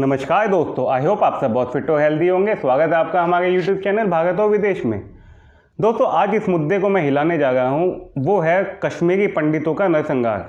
नमस्कार दोस्तों, I hope आप सब बहुत फिट और हेल्दी होंगे। स्वागत है आपका हमारे यूट्यूब चैनल भारत और विदेश में। दोस्तों, आज इस मुद्दे को मैं हिलाने जा रहा हूँ, वो है कश्मीरी पंडितों का नरसंहार।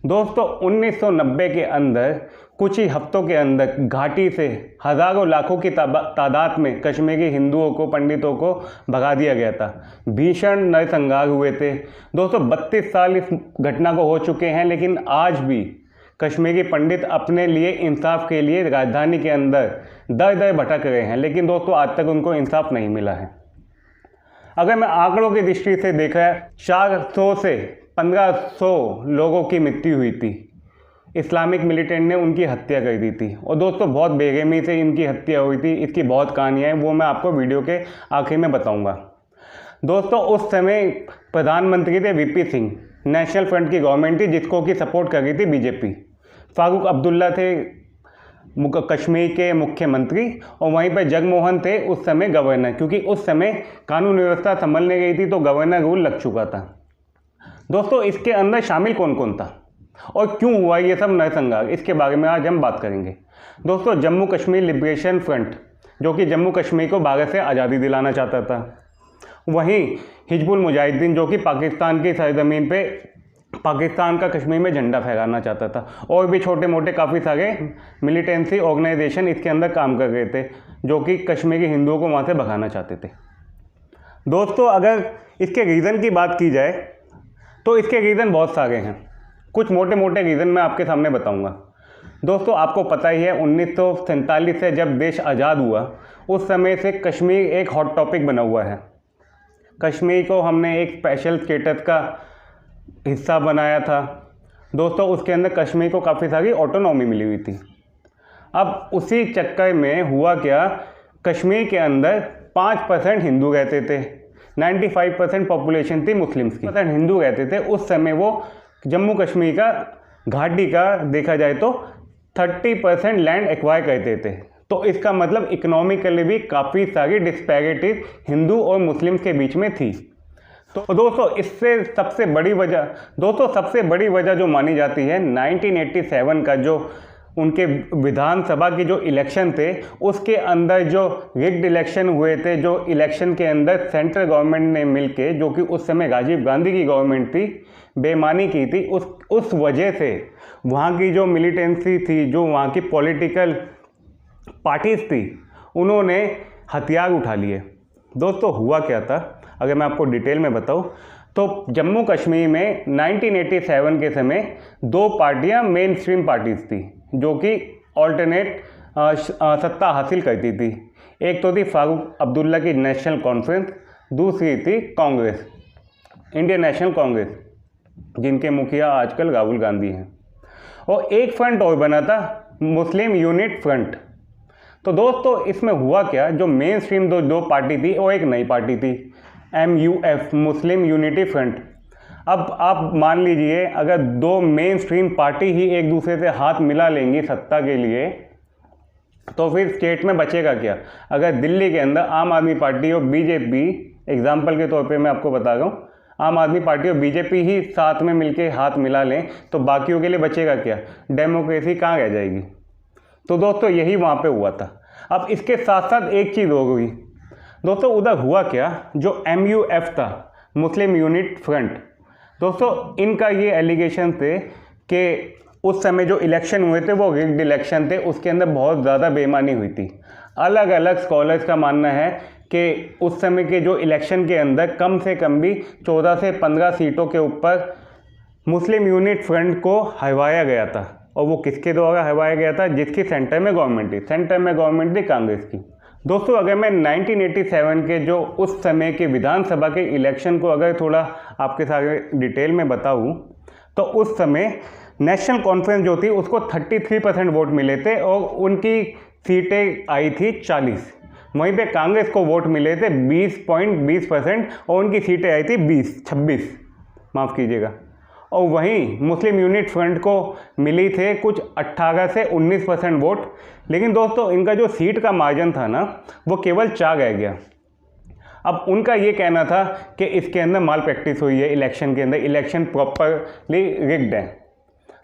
दोस्तों, 1990 के अंदर कुछ ही हफ्तों के अंदर घाटी से हज़ारों लाखों की तादाद में कश्मीरी हिंदुओं को, पंडितों को भगा दिया गया था। भीषण नरसंहार हुए थे। दोस्तों, 32 साल इस घटना को हो चुके हैं, लेकिन आज भी कश्मीरी पंडित अपने लिए इंसाफ के लिए राजधानी के अंदर दर दर भटक रहे हैं, लेकिन दोस्तों आज तक उनको इंसाफ नहीं मिला है। अगर मैं आंकड़ों की दृष्टि से देखा, 400 से 1500 लोगों की मृत्यु हुई थी। इस्लामिक मिलिटेंट ने उनकी हत्या कर दी थी और दोस्तों बहुत बेरहमी से इनकी हत्या हुई थी। इसकी बहुत कहानियाँ हैं, वो मैं आपको वीडियो के आखिर में बताऊँगा। दोस्तों, उस समय प्रधानमंत्री थे वीपी सिंह, नेशनल फ्रंट की गवर्नमेंट थी जिसको की सपोर्ट कर रही थी बीजेपी। फारूक अब्दुल्ला थे कश्मीर के मुख्यमंत्री और वहीं पर जगमोहन थे उस समय गवर्नर, क्योंकि उस समय कानून व्यवस्था संभलने गई थी तो गवर्नर रूल लग चुका था। दोस्तों, इसके अंदर शामिल कौन कौन था और क्यों हुआ ये सब नरसंहार, इसके बारे में आज हम बात करेंगे। दोस्तों, जम्मू कश्मीर लिबरेशन फ्रंट, जो कि जम्मू कश्मीर को भारत से आज़ादी दिलाना चाहता था। वहीं हिजबुल मुजाहिदीन, जो कि पाकिस्तान की सरजमीन पे पाकिस्तान का कश्मीर में झंडा फहराना चाहता था। और भी छोटे मोटे काफ़ी सारे मिलिटेंसी ऑर्गेनाइजेशन इसके अंदर काम कर रहे थे, जो कि कश्मीरी हिंदुओं को वहाँ से भगाना चाहते थे। दोस्तों, अगर इसके रीज़न की बात की जाए तो इसके रीज़न बहुत सारे हैं। कुछ मोटे मोटे रीज़न मैं आपके सामने बताऊँगा। दोस्तों, आपको पता ही है 1947 से जब देश आज़ाद हुआ उस समय से कश्मीर एक हॉट टॉपिक बना हुआ है। कश्मीर को हमने एक स्पेशल स्टेटस का हिस्सा बनाया था। दोस्तों, उसके अंदर कश्मीर को काफ़ी सारी ऑटोनॉमी मिली हुई थी। अब उसी चक्कर में हुआ क्या, कश्मीर के अंदर 5% हिंदू रहते थे, 95% पॉपुलेशन थी मुस्लिम्स की, हिंदू रहते थे। उस समय वो जम्मू कश्मीर का घाटी का देखा जाए तो 30% लैंड एक्वायर करते थे। तो इसका मतलब इकोनॉमिकली भी काफ़ी सारी डिस्पैरिटीज हिंदू और मुस्लिम्स के बीच में थी। तो दोस्तों, इससे सबसे बड़ी वजह जो मानी जाती है 1987 का जो उनके विधानसभा के जो इलेक्शन थे उसके अंदर जो रिग्ड इलेक्शन हुए थे, जो इलेक्शन के अंदर सेंट्रल गवर्नमेंट ने मिलके, जो कि उस समय राजीव गांधी की गवर्नमेंट थी, बेईमानी की थी। उस वजह से वहाँ की जो मिलिटेंसी थी, जो वहाँ की पॉलिटिकल पार्टीज थी, उन्होंने हथियार उठा लिए। दोस्तों, हुआ क्या था, अगर मैं आपको डिटेल में बताऊं तो जम्मू कश्मीर में 1987 के समय दो पार्टियां मेन स्ट्रीम पार्टीज थी, जो कि ऑल्टरनेट सत्ता हासिल करती थी। एक तो थी फारूक अब्दुल्ला की नेशनल कॉन्फ्रेंस, दूसरी थी कांग्रेस, इंडियन नेशनल कांग्रेस, जिनके मुखिया आजकल राहुल गांधी हैं। और एक फ्रंट और बना था, मुस्लिम यूनिट फ्रंट। तो दोस्तों, इसमें हुआ क्या, जो मेन स्ट्रीम दो पार्टी थी और एक नई पार्टी थी MUF, मुस्लिम यूनिटी फ्रंट। अब आप मान लीजिए, अगर दो मेन स्ट्रीम पार्टी ही एक दूसरे से हाथ मिला लेंगी सत्ता के लिए, तो फिर स्टेट में बचेगा क्या। अगर दिल्ली के अंदर आम आदमी पार्टी और बीजेपी, एग्जाम्पल के तौर पे मैं आपको बता रहा हूँ, आम आदमी पार्टी और बीजेपी ही साथ में मिलके हाथ मिला लें तो बाकियों के लिए बचेगा क्या, डेमोक्रेसी कहाँ रह जाएगी। तो दोस्तों, यही वहाँ पे हुआ था। अब इसके साथ साथ एक चीज़ हो गई। दोस्तों, उधर हुआ क्या, जो MUF था, मुस्लिम यूनिट फ्रंट, दोस्तों इनका ये एलिगेशन थे कि उस समय जो इलेक्शन हुए थे वो रिग्ड इलेक्शन थे, उसके अंदर बहुत ज़्यादा बेईमानी हुई थी। अलग अलग स्कॉलर्स का मानना है कि उस समय के जो इलेक्शन के अंदर कम से कम भी 14 से 15 सीटों के ऊपर मुस्लिम यूनिट फ्रंट को हरवाया गया था। और वो किसके द्वारा हरवाया गया था, जिसकी सेंटर में गवर्नमेंट थी, सेंटर में गवर्नमेंट थी कांग्रेस की। दोस्तों, अगर मैं 1987 के जो उस समय के विधानसभा के इलेक्शन को अगर थोड़ा आपके साथ डिटेल में बताऊं, तो उस समय नेशनल कॉन्फ्रेंस जो थी उसको 33% वोट मिले थे और उनकी सीटें आई थी 40। वहीं पे कांग्रेस को वोट मिले थे 20.20% और उनकी सीटें आई थी 26, माफ़ कीजिएगा। और वहीं मुस्लिम यूनिट फ्रंट को मिली थे कुछ 18 से 19% वोट। लेकिन दोस्तों, इनका जो सीट का मार्जिन था ना, वो केवल 4 रह गया। अब उनका ये कहना था कि इसके अंदर माल प्रैक्टिस हुई है, इलेक्शन के अंदर इलेक्शन प्रॉपरली रिग्ड है।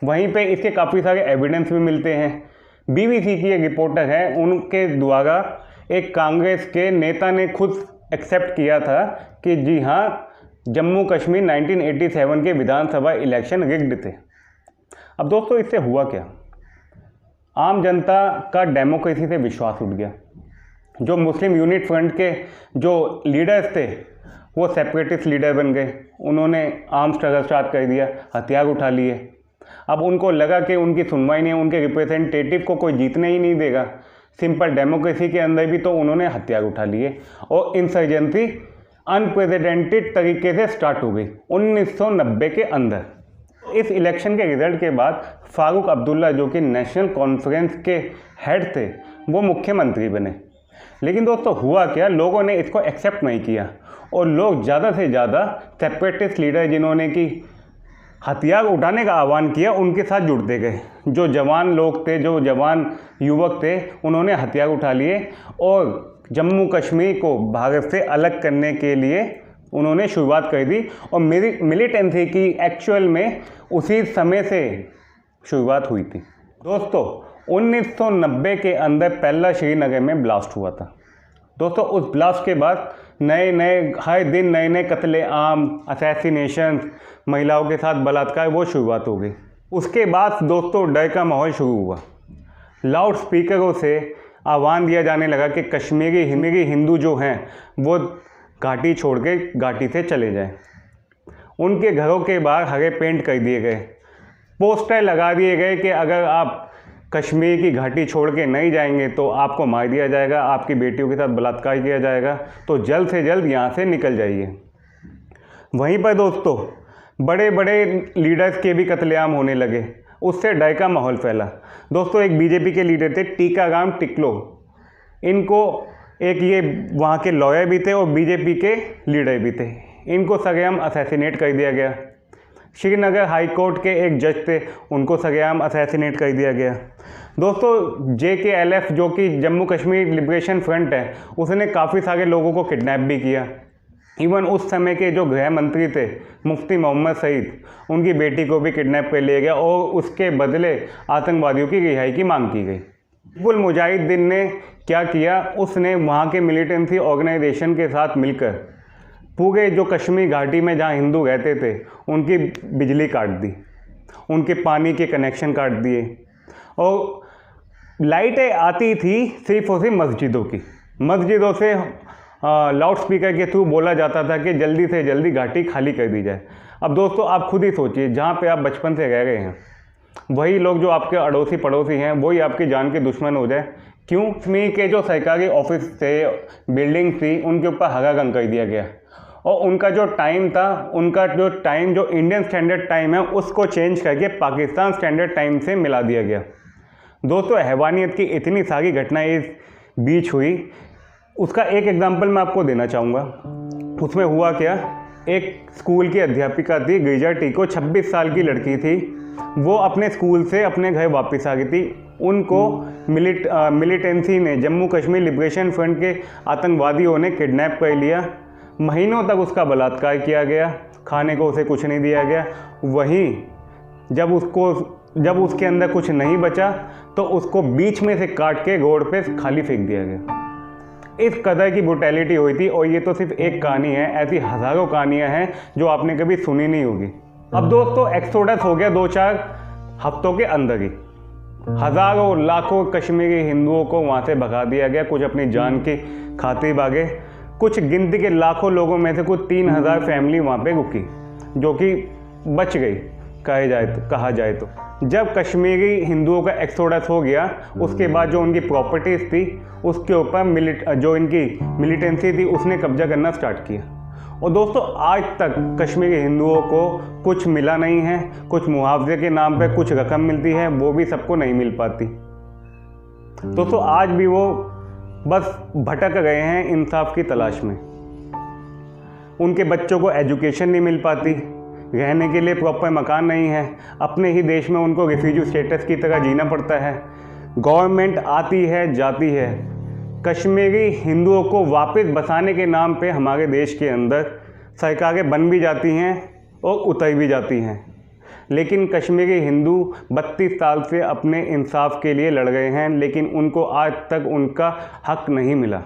वहीं पे इसके काफ़ी सारे एविडेंस भी मिलते हैं। BBC की एक रिपोर्टर है, उनके द्वारा एक कांग्रेस के नेता ने खुद एक्सेप्ट किया था कि जी हाँ, जम्मू कश्मीर 1987 के विधानसभा इलेक्शन रिग्ड थे। अब दोस्तों, इससे हुआ क्या? आम जनता का डेमोक्रेसी से विश्वास उठ गया। जो मुस्लिम यूनिट फ्रंट के जो लीडर्स थे वो सेपरेटिस्ट लीडर बन गए। उन्होंने आर्म स्ट्रगल स्टार्ट कर दिया, हथियार उठा लिए। अब उनको लगा कि उनकी सुनवाई नहीं, उनके रिप्रेजेंटेटिव को कोई जीतने ही नहीं देगा सिंपल डेमोक्रेसी के अंदर भी, तो उन्होंने हथियार उठा लिए और इंसर्जेंसी अनप्रेसिडेंटेड तरीके से स्टार्ट हो गई 1990 के अंदर। इस इलेक्शन के रिजल्ट के बाद फारूक अब्दुल्ला, जो कि नेशनल कॉन्फ्रेंस के हेड थे, वो मुख्यमंत्री बने। लेकिन दोस्तों, हुआ क्या? लोगों ने इसको एक्सेप्ट नहीं किया और लोग ज़्यादा से ज़्यादा सेपरेटिस्ट लीडर जिन्होंने कि हथियार उठाने का आह्वान किया, उनके साथ जुड़ते गए। जो जवान लोग थे, जो जवान युवक थे, उन्होंने हथियार उठा लिए और जम्मू कश्मीर को भारत से अलग करने के लिए उन्होंने शुरुआत कर दी। और मेरी मिलिटेंसी की एक्चुअल में उसी समय से शुरुआत हुई थी। दोस्तों, 1990 के अंदर पहला श्रीनगर में ब्लास्ट हुआ था। दोस्तों, उस ब्लास्ट के बाद हर दिन नए नए कत्ले आम, असैसिनेशन, महिलाओं के साथ बलात्कार, वो शुरुआत हो गई। उसके बाद दोस्तों, डर का माहौल शुरू हुआ। लाउड स्पीकरों से आह्वान दिया जाने लगा कि कश्मीरी हिंदू जो हैं वो घाटी छोड़ के घाटी से चले जाएं। उनके घरों के बाहर हरे पेंट कर दिए गए, पोस्टर लगा दिए गए कि अगर आप कश्मीर की घाटी छोड़ के नहीं जाएंगे तो आपको मार दिया जाएगा, आपकी बेटियों के साथ बलात्कार किया जाएगा, तो जल्द से जल्द यहाँ से निकल जाइए। वहीं पर दोस्तों, बड़े बड़े लीडर्स के भी कत्लेआम होने लगे। उससे डर का माहौल फैला। दोस्तों, एक बीजेपी के लीडर थे टीकाराम टिकलो। इनको एक ये वहाँ के लॉयर भी थे और बीजेपी के लीडर भी थे। इनको सरेआम असैसिनेट कर दिया गया। श्रीनगर हाई कोर्ट के एक जज थे, उनको सरेआम असैसिनेट कर दिया गया। दोस्तों, JKLF जो कि जम्मू कश्मीर लिबरेशन फ्रंट है, उसने काफ़ी सारे लोगों को किडनैप भी किया। इवन उस समय के जो गृह मंत्री थे मुफ्ती मोहम्मद सईद, उनकी बेटी को भी किडनैप कर लिया गया और उसके बदले आतंकवादियों की रिहाई की मांग की गई। हिजबुल मुजाहिदीन ने क्या किया? उसने वहाँ के मिलिटेंसी ऑर्गेनाइजेशन के साथ मिलकर पूरे जो कश्मीर घाटी में जहाँ हिंदू रहते थे उनकी बिजली काट दी, उनके पानी के कनेक्शन काट दिए और लाइटें आती थी सिर्फ और सिर्फ मस्जिदों की। मस्जिदों से लाउड स्पीकर के थ्रू बोला जाता था कि जल्दी से जल्दी घाटी खाली कर दी जाए। अब दोस्तों, आप खुद ही सोचिए, जहाँ पे आप बचपन से रह रहे हैं वही लोग जो आपके अड़ोसी पड़ोसी हैं वही आपकी जान के दुश्मन हो जाए। क्यों? कश्मीर के जो सरकारी ऑफिस थे, बिल्डिंग थी, उनके ऊपर हरा रंग कर दिया गया और उनका जो टाइम था, उनका जो टाइम जो इंडियन स्टैंडर्ड टाइम है उसको चेंज करके पाकिस्तान स्टैंडर्ड टाइम से मिला दिया गया। दोस्तों, हैवानियत की इतनी सारी घटनाएं इस बीच हुई। उसका एक एग्जांपल मैं आपको देना चाहूँगा। उसमें हुआ क्या? एक स्कूल की अध्यापिका थी गिरिजा टीको, 26 साल की लड़की थी। वो अपने स्कूल से अपने घर वापस आ गई थी। उनको मिलिटेंसी ने, जम्मू कश्मीर लिबरेशन फ्रंट के आतंकवादियों ने किडनैप कर लिया। महीनों तक उसका बलात्कार किया गया, खाने को उसे कुछ नहीं दिया गया। वहीं जब उसके अंदर कुछ नहीं बचा तो उसको बीच में से काट के रोड पे खाली फेंक दिया गया। इस कदर की ब्रुटैलिटी हुई थी और ये तो सिर्फ एक कहानी है, ऐसी हज़ारों कहानियां हैं जो आपने कभी सुनी नहीं होगी। अब दोस्तों, एक्सोडस हो गया 2-4 हफ्तों के अंदर ही। हज़ारों लाखों कश्मीरी हिंदुओं को वहाँ से भगा दिया गया। कुछ अपनी जान की खातिर भागे, कुछ गिनती के लाखों लोगों में से कुछ 3000 फैमिली वहाँ पे रुकी जो कि बच गई कहा जाए तो। जब कश्मीरी हिंदुओं का एक्सोडस हो गया, उसके बाद जो उनकी प्रॉपर्टीज़ थी उसके ऊपर जो इनकी मिलिटेंसी थी उसने कब्जा करना स्टार्ट किया। और दोस्तों, आज तक कश्मीरी हिंदुओं को कुछ मिला नहीं है। कुछ मुआवजे के नाम पे कुछ रकम मिलती है, वो भी सबको नहीं मिल पाती। दोस्तों, आज भी वो बस भटक गए हैं इंसाफ की तलाश में। उनके बच्चों को एजुकेशन नहीं मिल पाती, रहने के लिए प्रॉपर मकान नहीं है, अपने ही देश में उनको रिफ्यूजी स्टेटस की तरह जीना पड़ता है। गवर्नमेंट आती है जाती है, कश्मीरी हिंदुओं को वापस बसाने के नाम पे हमारे देश के अंदर सरकारें बन भी जाती हैं और उतर भी जाती हैं। लेकिन कश्मीरी हिंदू 32 साल से अपने इंसाफ के लिए लड़ रहे हैं, लेकिन उनको आज तक उनका हक नहीं मिला।